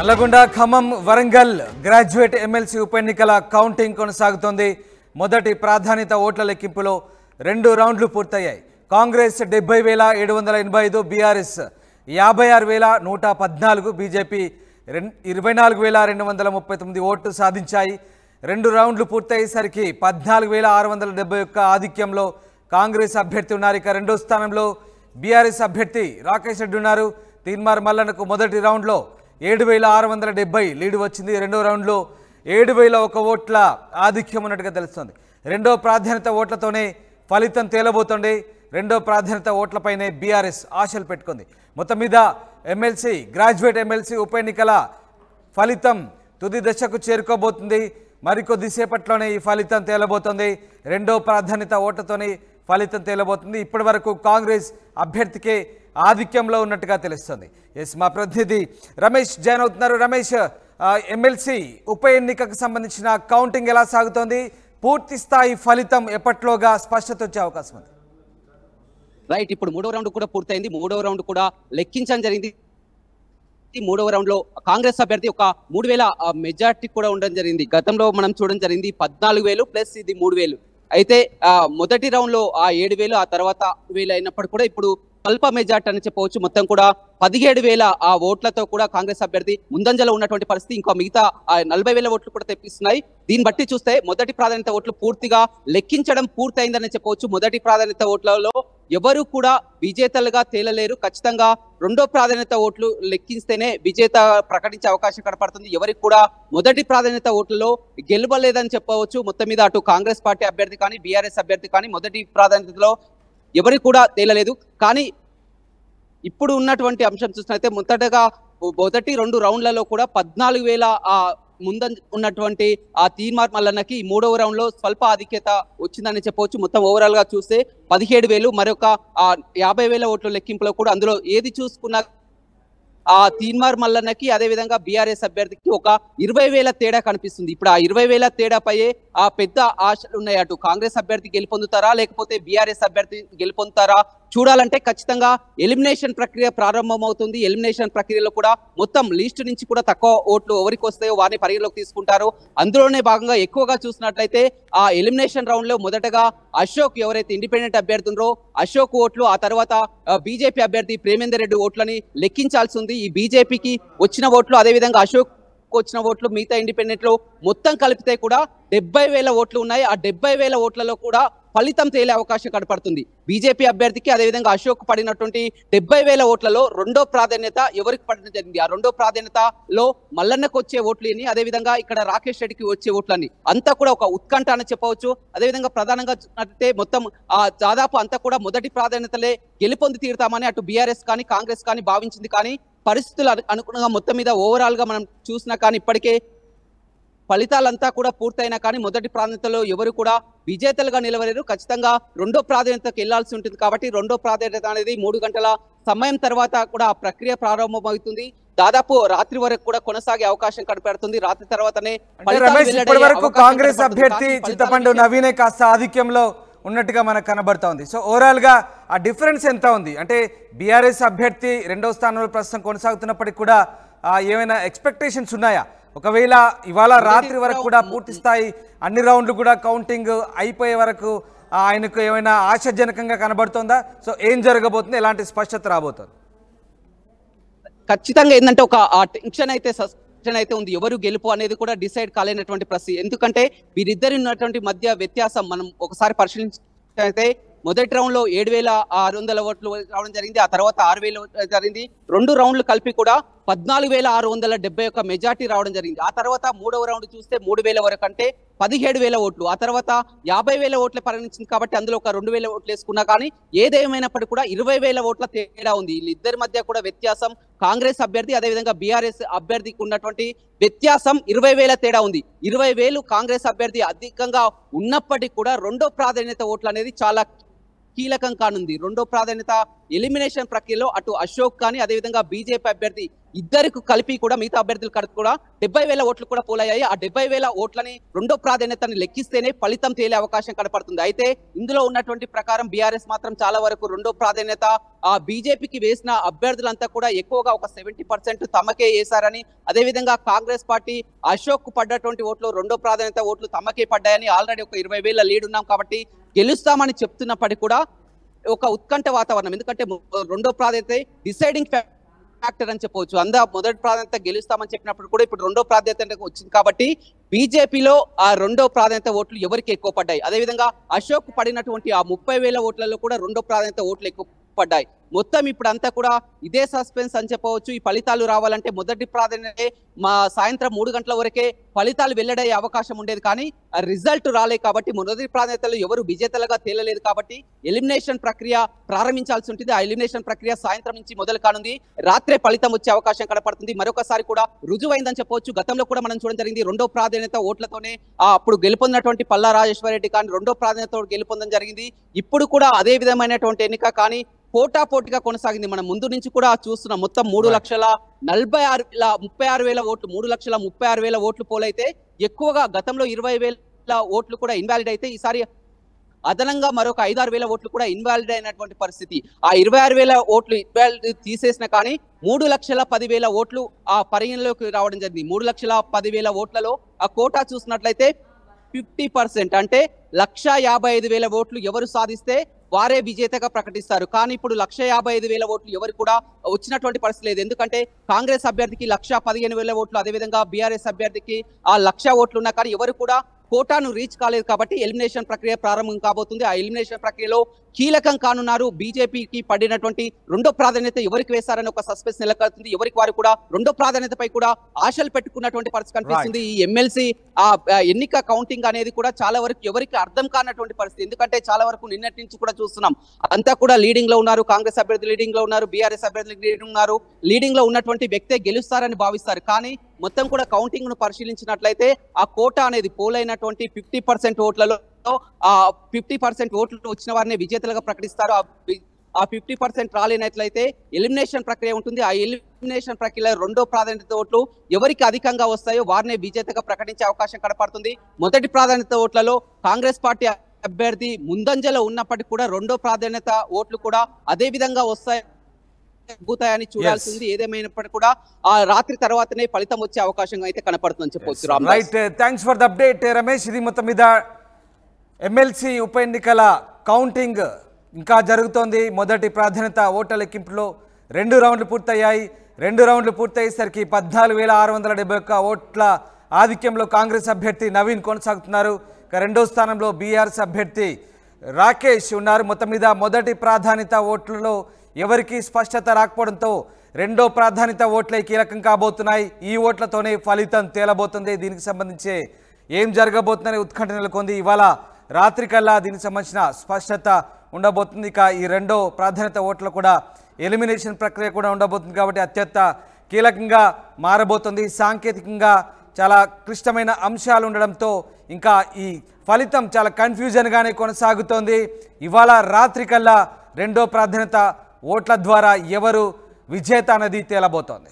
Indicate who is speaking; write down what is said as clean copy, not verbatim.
Speaker 1: Nalgonda Khammam Warangal graduate MLC ఉప ఎన్నికల counting కొనసాగుతోంది. మొదటి ప్రాధాన్యత ఓట్ల లెక్కింపులో 2 రౌండ్లు పూర్తయ్యాయి. కాంగ్రెస్ 70,785, బీఆర్ఎస్ 56,114, బీజేపీ 24,239 ఓట్లు సాధించాయి. 2 రౌండ్లు పూర్తయ్యేసరికి 14,671 ఆధిక్యంలో కాంగ్రెస్ అభ్యర్థి ఉన్నారు. ఇక రెండో స్థానంలో బీఆర్ఎస్ అభ్యర్థి రాకేష్ రెడ్డి ఉన్నారు. తీన్మార్ మల్లన్నకు మొదటి రౌండ్లో 7,670 లీడ్ వచ్చింది. రెండో రౌండ్లో 7,001 ఓట్ల ఆధిక్యం ఉన్నట్టుగా తెలుస్తోంది. రెండో ప్రాధాన్యత ఓట్లతోనే ఫలితం తేలబోతోంది. రెండో ప్రాధాన్యత ఓట్లపైనే బీఆర్ఎస్ ఆశలు పెట్టుకుంది. మొత్తం మీద ఎమ్మెల్సీ గ్రాడ్యుయేట్ ఎమ్మెల్సీ ఉప ఎన్నికల ఫలితం తుది దశకు చేరుకోబోతుంది. మరికొద్దిసేపట్లోనే ఈ ఫలితం తేలబోతోంది. రెండో ప్రాధాన్యత ఓట్లతోనే ఫలితం తేలబోతుంది. ఇప్పటి వరకు కాంగ్రెస్ అభ్యర్థికే ఆధిక్యంలో ఉన్నట్టుగా తెలుస్తుంది. ఎస్, మా ప్రతినిధి రమేష్ జాయిన్ అవుతున్నారు. రమేష్, ఎమ్మెల్సీ ఉప ఎన్నికకు సంబంధించిన కౌంటింగ్ ఎలా సాగుతోంది? పూర్తి స్థాయి ఫలితం ఎప్పట్లోగా స్పష్టత వచ్చే అవకాశం ఉంది?
Speaker 2: రైట్, ఇప్పుడు మూడవ రౌండ్ కూడా పూర్తయింది. మూడవ రౌండ్ కూడా లెక్కించడం జరిగింది. మూడవ రౌండ్ లో కాంగ్రెస్ అభ్యర్థి ఒక 3,000 మెజార్టీ కూడా ఉండడం జరిగింది. గతంలో మనం చూడడం జరిగింది 14,000 ప్లస్ ఇది 3,000. అయితే మొదటి రౌండ్ లో 7,000, ఆ తర్వాత 1,000 అయినప్పుడు కూడా ఇప్పుడు స్వల్ప మెజార్టీ అని చెప్పవచ్చు. మొత్తం కూడా 17,000 ఓట్లతో కూడా కాంగ్రెస్ అభ్యర్థి ముందంజలో ఉన్నటువంటి పరిస్థితి. ఇంకా మిగతా 40,000 ఓట్లు కూడా తెప్పిస్తున్నాయి. దీన్ని బట్టి చూస్తే మొదటి ప్రాధాన్యత ఓట్లు పూర్తిగా లెక్కించడం పూర్తయిందని చెప్పవచ్చు. మొదటి ప్రాధాన్యత ఓట్లలో ఎవరు కూడా విజేతలుగా తేలలేరు. ఖచ్చితంగా రెండో ప్రాధాన్యత ఓట్లు లెక్కిస్తేనే విజేత ప్రకటించే అవకాశం కనపడుతుంది. ఎవరికి కూడా మొదటి ప్రాధాన్యత ఓట్లలో గెలవలేదని చెప్పవచ్చు. మొత్తం మీద అటు కాంగ్రెస్ పార్టీ అభ్యర్థి కానీ బీఆర్ఎస్ అభ్యర్థి కానీ మొదటి ప్రాధాన్యతలో ఎవరికి కూడా తేలలేదు. కానీ ఇప్పుడు ఉన్నటువంటి అంశం చూసినట్లయితే మొదటి 2 రౌండ్లలో కూడా 14,000 ఉన్నటువంటి తీన్మార్ మల్లన్నకి మూడవ రౌండ్ లో స్వల్ప ఆధిక్యత వచ్చిందని చెప్పవచ్చు. మొత్తం ఓవరాల్ గా చూస్తే 17,000, మరొక 50,000 ఓట్ల లెక్కింపులో కూడా అందులో ఏది చూసుకున్నా తీన్మార్ మల్లన్నకి అదేవిధంగా బీఆర్ఎస్ అభ్యర్థికి ఒక 20,000 తేడా కనిపిస్తుంది. ఇప్పుడు 20,000 తేడాపై పెద్ద ఆశలు ఉన్నాయి. అటు కాంగ్రెస్ అభ్యర్థి గెలుపొందుతారా లేకపోతే బీఆర్ఎస్ అభ్యర్థి గెలుపొందుతారా చూడాలంటే ఖచ్చితంగా ఎలిమినేషన్ ప్రక్రియ ప్రారంభమవుతుంది. ఎలిమినేషన్ ప్రక్రియలో కూడా మొత్తం లిస్టు నుంచి కూడా తక్కువ ఓట్లు ఎవరికి వస్తాయో వారిని పరిగణలోకి తీసుకుంటారు. అందులోనే భాగంగా ఎక్కువగా చూసినట్లయితే ఆ ఎలిమినేషన్ రౌండ్ లో మొదటగా అశోక్, ఎవరైతే ఇండిపెండెంట్ అభ్యర్థి ఉన్నారో అశోక్ ఓట్లు, ఆ తర్వాత బీజేపీ అభ్యర్థి ప్రేమేందర్ రెడ్డి ఓట్లని లెక్కించాల్సి ఉంది. ఈ బీజేపీకి వచ్చిన ఓట్లు అదేవిధంగా అశోక్ వచ్చిన ఓట్లు మిగతా ఇండిపెండెంట్ లో మొత్తం కలిపితే కూడా 70,000 ఓట్లు ఉన్నాయి. ఆ 70,000 ఓట్లలో కూడా ఫలితం తేలే అవకాశం కనపడుతుంది. బీజేపీ అభ్యర్థికి అదేవిధంగా అశోక్ పడినటువంటి 70,000 ఓట్లలో రెండో ప్రాధాన్యత ఎవరికి పడడం జరిగింది. ఆ రెండో ప్రాధాన్యతలో మల్లన్నకు వచ్చే ఓట్లని అదేవిధంగా ఇక్కడ రాకేష్ రెడ్డికి వచ్చే ఓట్లని అంతా కూడా ఒక ఉత్కంఠ అని చెప్పవచ్చు. అదేవిధంగా ప్రధానంగా చూసినట్లయితే మొత్తం దాదాపు అంతా కూడా మొదటి ప్రాధాన్యతలే గెలుపొంది తీరుతామని అటు బీఆర్ఎస్ కానీ కాంగ్రెస్ కానీ భావించింది. కానీ పరిస్థితులు అనుగుణంగా మొత్తం మీద ఓవరాల్ గా మనం చూసినా కానీ ఇప్పటికే ఫలితాలంతా కూడా పూర్తయినా కానీ మొదటి ప్రాధాన్యతలో ఎవరు కూడా విజేతలుగా నిలవలేరు. ఖచ్చితంగా రెండో ప్రాధాన్యతకు వెళ్లాల్సి ఉంటుంది. కాబట్టి రెండో ప్రాధాన్యత అనేది 3 గంటల సమయం తర్వాత కూడా ఆ ప్రక్రియ ప్రారంభమవుతుంది. దాదాపు రాత్రి వరకు కూడా కొనసాగే అవకాశం కనపడుతుంది. రాత్రి తర్వాతనే
Speaker 1: కాంగ్రెస్ అభ్యర్థి చింతపండు నవీనే కాస్త ఆధిక్యంలో ఉన్నట్టుగా మనకు కనబడుతోంది. సో ఓవరాల్ గా ఆ డిఫరెన్స్ ఎంత ఉంది అంటే బీఆర్ఎస్ అభ్యర్థి రెండో స్థానంలో ప్రస్తుతం కొనసాగుతున్నప్పటికీ కూడా ఏమైనా ఎక్స్పెక్టేషన్స్ ఉన్నాయా? ఒకవేళ ఇవాళ రాత్రి వరకు కూడా పూర్తి స్థాయి అన్ని రౌండ్లు కూడా కౌంటింగ్ అయిపోయే వరకు ఆయనకు ఏమైనా ఆశాజనకంగా కనబడుతుందా? సో ఏం జరగబోతుంది, ఎలాంటి స్పష్టత రాబోతుంది?
Speaker 2: ఖచ్చితంగా ఏంటంటే ఒక టెన్షన్ అయితే ఉంది. ఎవరు గెలుపు అనేది కూడా డిసైడ్ కాలేనటువంటి పరిస్థితి. ఎందుకంటే వీరిద్దరి ఉన్నటువంటి మధ్య వ్యత్యాసం మనం ఒకసారి పరిశీలించినట్లయితే మొదటి రౌండ్ లో 7,600 ఓట్లు రావడం జరిగింది. ఆ తర్వాత 6,000 జరిగింది. 2 రౌండ్లు కలిపి కూడా 14,671 మెజార్టీ రావడం జరిగింది. ఆ తర్వాత మూడవ రౌండ్ చూస్తే 3,000 వరకు అంటే 17,000 ఓట్లు. ఆ తర్వాత 50,000 ఓట్లు పరిగణించింది కాబట్టి అందులో ఒక 2,000 ఓట్లు వేసుకున్నా కానీ ఏదేమైనప్పటికీ కూడా 20,000 ఓట్ల తేడా ఉంది. వీళ్ళిద్దరి మధ్య కూడా వ్యత్యాసం కాంగ్రెస్ అభ్యర్థి అదేవిధంగా బీఆర్ఎస్ అభ్యర్థికి ఉన్నటువంటి వ్యత్యాసం 20,000 తేడా ఉంది. 20,000 కాంగ్రెస్ అభ్యర్థి అధికంగా ఉన్నప్పటికీ కూడా రెండో ప్రాధాన్యత ఓట్లు అనేది చాలా కీలకం కానుంది. రెండో ప్రాధాన్యత ఎలిమినేషన్ ప్రక్రియలో అటు అశోక్ కానీ అదేవిధంగా బీజేపీ అభ్యర్థి ఇద్దరికి కలిపి కూడా మిగతా అభ్యర్థులు కలిపి కూడా 70,000 ఓట్లు కూడా పోలయ్యాయి. ఆ 70,000 ఓట్లని రెండో ప్రాధాన్యతని లెక్కిస్తేనే ఫలితం తేలే అవకాశం కనపడుతుంది. అయితే ఇందులో ఉన్నటువంటి ప్రకారం బీఆర్ఎస్ మాత్రం చాలా వరకు రెండో ప్రాధాన్యత బీజేపీకి వేసిన అభ్యర్థులంతా కూడా ఎక్కువగా ఒక 70% తమకే వేశారని, అదేవిధంగా కాంగ్రెస్ పార్టీ అశోక్ పడ్డటువంటి ఓట్లు రెండో ప్రాధాన్యత ఓట్లు తమకే పడ్డాయని, ఆల్రెడీ ఒక 20,000 లీడ్ ఉన్నాం కాబట్టి గెలుస్తామని చెప్తున్నప్పటికీ కూడా ఒక ఉత్కంఠ వాతావరణం. ఎందుకంటే రెండో ప్రాధాన్యత డిసైడింగ్ ఫ్యాక్టర్ అని చెప్పవచ్చు. మొదటి ప్రాధాన్యత గెలుస్తామని చెప్పినప్పుడు కూడా ఇప్పుడు రెండో ప్రాధాన్యత వచ్చింది కాబట్టి బీజేపీలో ఆ రెండో ప్రాధాన్యత ఓట్లు ఎవరికి ఎక్కువ పడ్డాయి. అదేవిధంగా అశోక్ పడినటువంటి ఆ 30,000 ఓట్లలో కూడా రెండో ప్రాధాన్యత ఓట్లు ఎక్కువ పడ్డాయి. మొత్తం ఇప్పుడు అంతా కూడా ఇదే సస్పెన్స్ అని చెప్పవచ్చు. ఈ ఫలితాలు రావాలంటే మొదటి ప్రాధాన్యత సాయంత్రం 3 గంటల వరకే ఫలితాలు వెల్లడయ్యే అవకాశం ఉండేది, కానీ ఆ రిజల్ట్ రాలేదు కాబట్టి మొదటి ప్రాధాన్యతలో ఎవరు విజేతలుగా తేలలేదు కాబట్టి ఎలిమినేషన్ ప్రక్రియ ప్రారంభించాల్సి ఉంటుంది. ఆ ఎలిమినేషన్ ప్రక్రియ సాయంత్రం నుంచి మొదలు కానుంది. రాత్రే ఫలితం వచ్చే అవకాశం కనపడుతుంది. మరొకసారి కూడా రుజువైందని చెప్పవచ్చు. గతంలో కూడా మనం చూడడం జరిగింది. రెండో ప్రాధాన్యత ఓట్లతోనే అప్పుడు గెలుపొందినటువంటి పల్లా రాజేశ్వర రెడ్డి కానీ రెండో ప్రాధాన్యత గెలుపొందడం జరిగింది. ఇప్పుడు కూడా అదే విధమైనటువంటి ఎన్నిక కానీ పోటాపోటీగా కొనసాగింది. మనం ముందు నుంచి కూడా చూస్తున్నాం. మొత్తం 3,46,000 ఓట్లు 3,36,000 ఓట్లు పోలైతే ఎక్కువగా గతంలో 20,000 ఓట్లు కూడా ఇన్వాలిడ్ అయితే ఈసారి అదనంగా మరొక 5,000-6,000 ఓట్లు కూడా ఇన్వాలిడ్ అయినటువంటి పరిస్థితి. ఆ 26,000 ఓట్లు ఇన్వాలిడ్ తీసేసిన కానీ 3,10,000 ఓట్లు ఆ పరిగణలోకి రావడం జరిగింది. 3,10,000 ఓట్లలో ఆ కోటా చూసినట్లయితే 50% అంటే 1,55,000 ఓట్లు ఎవరు సాధిస్తే వారే విజేతగా ప్రకటిస్తారు. కానీ ఇప్పుడు 1,55,000 ఓట్లు ఎవరు కూడా వచ్చినటువంటి పరిస్థితి లేదు. ఎందుకంటే కాంగ్రెస్ అభ్యర్థికి 1,15,000 ఓట్లు, అదేవిధంగా బీఆర్ఎస్ అభ్యర్థికి 1,00,000 ఓట్లు ఉన్నా కానీ ఎవరు కూడా కోటాను రీచ్ కాలేదు కాబట్టి ఎలిమినేషన్ ప్రక్రియ ప్రారంభం కాబోతుంది. ఆ ఎలిమినేషన్ ప్రక్రియలో కీలకం కానున్నారు. బీజేపీకి పడినటువంటి రెండో ప్రాధాన్యత ఎవరికి వేశారని ఒక సస్పెన్స్ నెలకొల్తుంది. ఎవరికి వారు కూడా రెండో ప్రాధాన్యతపై కూడా ఆశలు పెట్టుకున్నటువంటి పరిస్థితి కనిపిస్తుంది. ఈ ఎమ్మెల్సీ ఎన్నిక కౌంటింగ్ అనేది కూడా చాలా వరకు ఎవరికి అర్థం కానటువంటి పరిస్థితి. ఎందుకంటే చాలా వరకు నిన్నటి నుంచి కూడా చూస్తున్నాం. అంతా కూడా లీడింగ్ లో ఉన్నారు. కాంగ్రెస్ అభ్యర్థి లీడింగ్ లో ఉన్నారు, బీఆర్ఎస్ అభ్యర్థులు లీడింగ్ ఉన్నారు. లీడింగ్ లో ఉన్నటువంటి వ్యక్తే గెలుస్తారని భావిస్తారు. కానీ మొత్తం కూడా కౌంటింగ్ ను పరిశీలించినట్లయితే ఆ కోటా అనేది పోలైనటువంటి 50% ఓట్లలో 50% ఓట్లు వచ్చిన వారిని విజేతలుగా ప్రకటిస్తారు. ఆ 50% రాలేనట్లయితే ఎలిమినేషన్ ప్రక్రియ ఉంటుంది. ఆ ఎలిమినేషన్ ప్రక్రియలో రెండో ప్రాధాన్యత ఓట్లు ఎవరికి అధికంగా వస్తాయో వారిని విజేతగా ప్రకటించే అవకాశం కనపడుతుంది. మొదటి ప్రాధాన్యత ఓట్లలో కాంగ్రెస్ పార్టీ అభ్యర్థి ముందంజలో ఉన్నప్పటికీ కూడా రెండో ప్రాధాన్యత ఓట్లు కూడా అదే విధంగా వస్తాయని చూడాల్సింది. ఏదేమైనప్పటికీ కూడా ఆ రాత్రి తర్వాతనే ఫలితం వచ్చే అవకాశం అయితే కనపడుతుందని చెప్పవచ్చు.
Speaker 1: Right, thanks for the update Ramesh. ఇది మొత్తం మీద ఎమ్మెల్సీ ఉప ఎన్నికల కౌంటింగ్ ఇంకా జరుగుతోంది. మొదటి ప్రాధాన్యత ఓట్ల లెక్కింపులో 2 రౌండ్లు పూర్తయ్యాయి. 2 రౌండ్లు పూర్తయ్యేసరికి 14,671 ఓట్ల ఆధిక్యంలో కాంగ్రెస్ అభ్యర్థి నవీన్ కొనసాగుతున్నారు. రెండో స్థానంలో బీఆర్ఎస్ అభ్యర్థి రాకేష్ ఉన్నారు. మొత్తం మీద మొదటి ప్రాధాన్యత ఓట్లలో ఎవరికి స్పష్టత రాకపోవడంతో రెండో ప్రాధాన్యత ఓట్లే కీలకం కాబోతున్నాయి. ఈ ఓట్లతోనే ఫలితం తేలబోతుంది. దీనికి సంబంధించి ఏం జరగబోతుందనే ఉత్కంఠ నెలకొంది. ఇవాళ రాత్రికల్లా దీనికి సంబంధించిన స్పష్టత ఉండబోతుంది. ఇక ఈ రెండో ప్రాధాన్యత ఓట్లు కూడా ఎలిమినేషన్ ప్రక్రియ కూడా ఉండబోతుంది కాబట్టి అత్యంత కీలకంగా మారబోతుంది. సాంకేతికంగా చాలా క్లిష్టమైన అంశాలు ఉండడంతో ఇంకా ఈ ఫలితం చాలా కన్ఫ్యూజన్గానే కొనసాగుతోంది. ఇవాళ రాత్రికల్లా రెండో ప్రాధాన్యత ఓట్ల ద్వారా ఎవరు విజేత అనేది తేలబోతోంది.